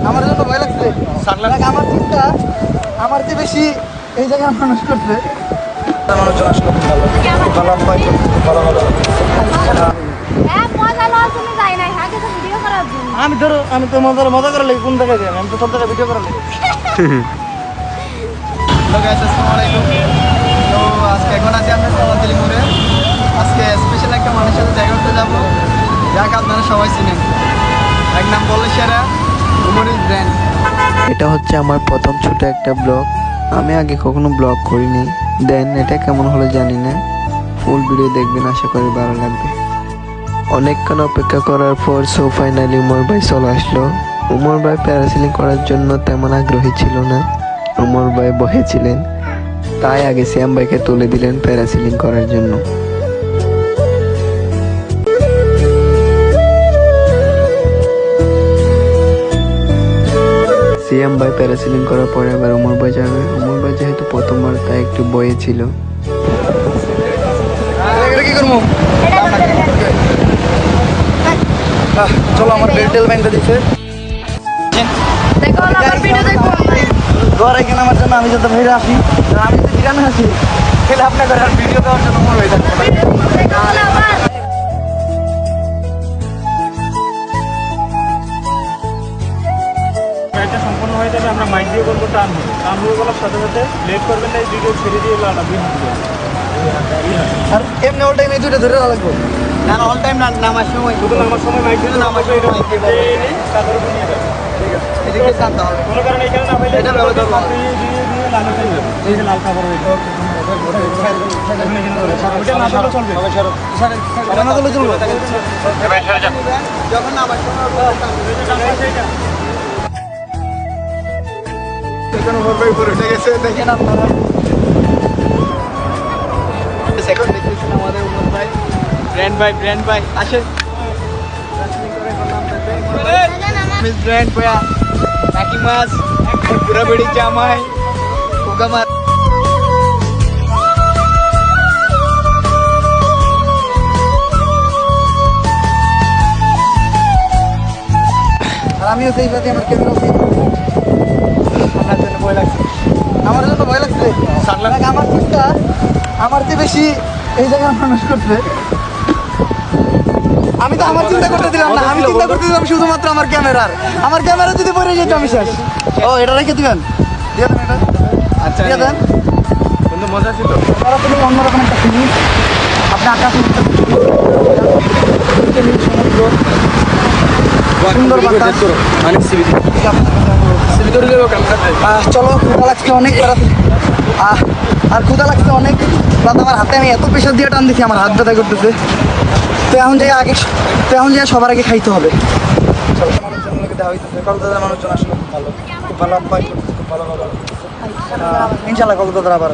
আমার জন্য ভয় লাগছে। আমার চিন্তা আমার চেয়ে বেশি এই জায়গায় মানুষ করছে। মানুষজন আসলে ভালো আমি তো মজা করার লাগি কোন জায়গায় যাই আমি তো সব জায়গায় ভিডিও করার লাগি। তো আজকে এখন আছি আমরা কলাতলি মোড়ে। আজকে স্পেশাল একটা মানুষের সাথে দেখা করতে যাবো, যাকে আপনারা সবাই চিনেন। এক নাম বললে সেরা উমরিস ব্র্যান্ড। এটা হচ্ছে আমার প্রথম ছোট একটা ব্লগ। আমি আগে কখনো ব্লগ করিনি। দেন এটা কেমন হলো জানি না, ফুল ভিডিও দেখবেন, আশা করি ভালো লাগবে। অনেকক্ষণ অপেক্ষা করার পর সো ফাইনালি উমর ভাই চলে আসলো। উমর ভাই প্যারাসিলিং করার জন্য তেমন আগ্রহী ছিল না, উমর ভাই বসেছিলেন, তাই আগে শ্যাম ভাইকে তুলে দিলেন প্যারাসিলিং করার জন্য। সিয়াম ভাই প্যারাসিলিং করার পরে আবার উমর ভাই যাবে। উমর ভাই যেহেতু প্রথমবার, তাই একটু বয়ে ছিল। কি করবো চলো, আমার বেলটেল ব্যাংকটা দিচ্ছে ঘর এখানে আমার জন্য। আমি যাতে ভাইরা আসি, আমি তো ঠিকানা আছি খেলে আপনাকে ভিডিও দেওয়ার জন্য মনে হয়ে থাকবে। এটা সম্পূর্ণ হয়ে যাবে। আমরা মাইক দিয়ে করবো টান বলার সাথে সাথে লেট করবেন না, এই ভিডিও ছেড়ে দিয়ে লাটা বিল দিবে। আর এমনি অল টাইম এই দুটো ধরে রাখবো না, অল টাইম নামার সময় শুধু নামার সময় মাইক দিয়ে নামার সময় এটা তাদের উপর নিয়ে যাবে। ঠিক আছে, এদিকে জানতে হবে। কোনো কারণে এখানে না পাইলে এটা ব্যবহার করবো। দিয়ে লাল হয়ে যাবে। এই যে লাল খাবার হয়ে যাবে, ওইটা না চলবে চলবে। এটা না চলবে চলবে যখন নামার সময় দেখেন আপনারা। এখন দেখতেছেন আমাদের উমর ভাই, ব্র্যান্ড ভাই আসেন। মিস ব্র্যান্ড ভাইয়া কাকি মাছ পুরা বেড়ি জামাই কোকা মাছ। আর আমিও সেই সাথে আমার ক্যামেরা ভয় লাগছে। আমার জন্য ভয় লাগছে। আমার চিন্তা আমার চেয়ে বেশি এই জায়গায় মানুষ করছে। আমি তো আমার চিন্তা করতে দিলাম না, আমি চিন্তা করতে দিলাম শুধুমাত্র আমার ক্যামেরা যদি পড়ে যেত আমি শেষ। ও এটা রেখে দিবেন, দিয়ে দেন এটা। আচ্ছা দিয়ে দেন, কিন্তু মজা ছিল। তারা তুমি অন্যরকম একটা ফিলিং। আপনি আকাশ সমুদ্র সুন্দর বাতাস। চলো, ক্ষুধা লাগছে অনেক, আর ক্ষুধা লাগছে অনেক। রাত আমার হাতে আমি এত প্রেশার দিয়ে টান দিচ্ছি, আমার হাত ব্যথা করতেছে। তো এখন যাই সবার আগে খাইতে হবে। মানুষজনকে দেওয়া হইতেছে, কক্সবাজার মানুষজন আসলে খুব ভালো আপ্যায়ন করতেছে, খুব ভালো ইনশাল্লাহ কক্সবাজার আবার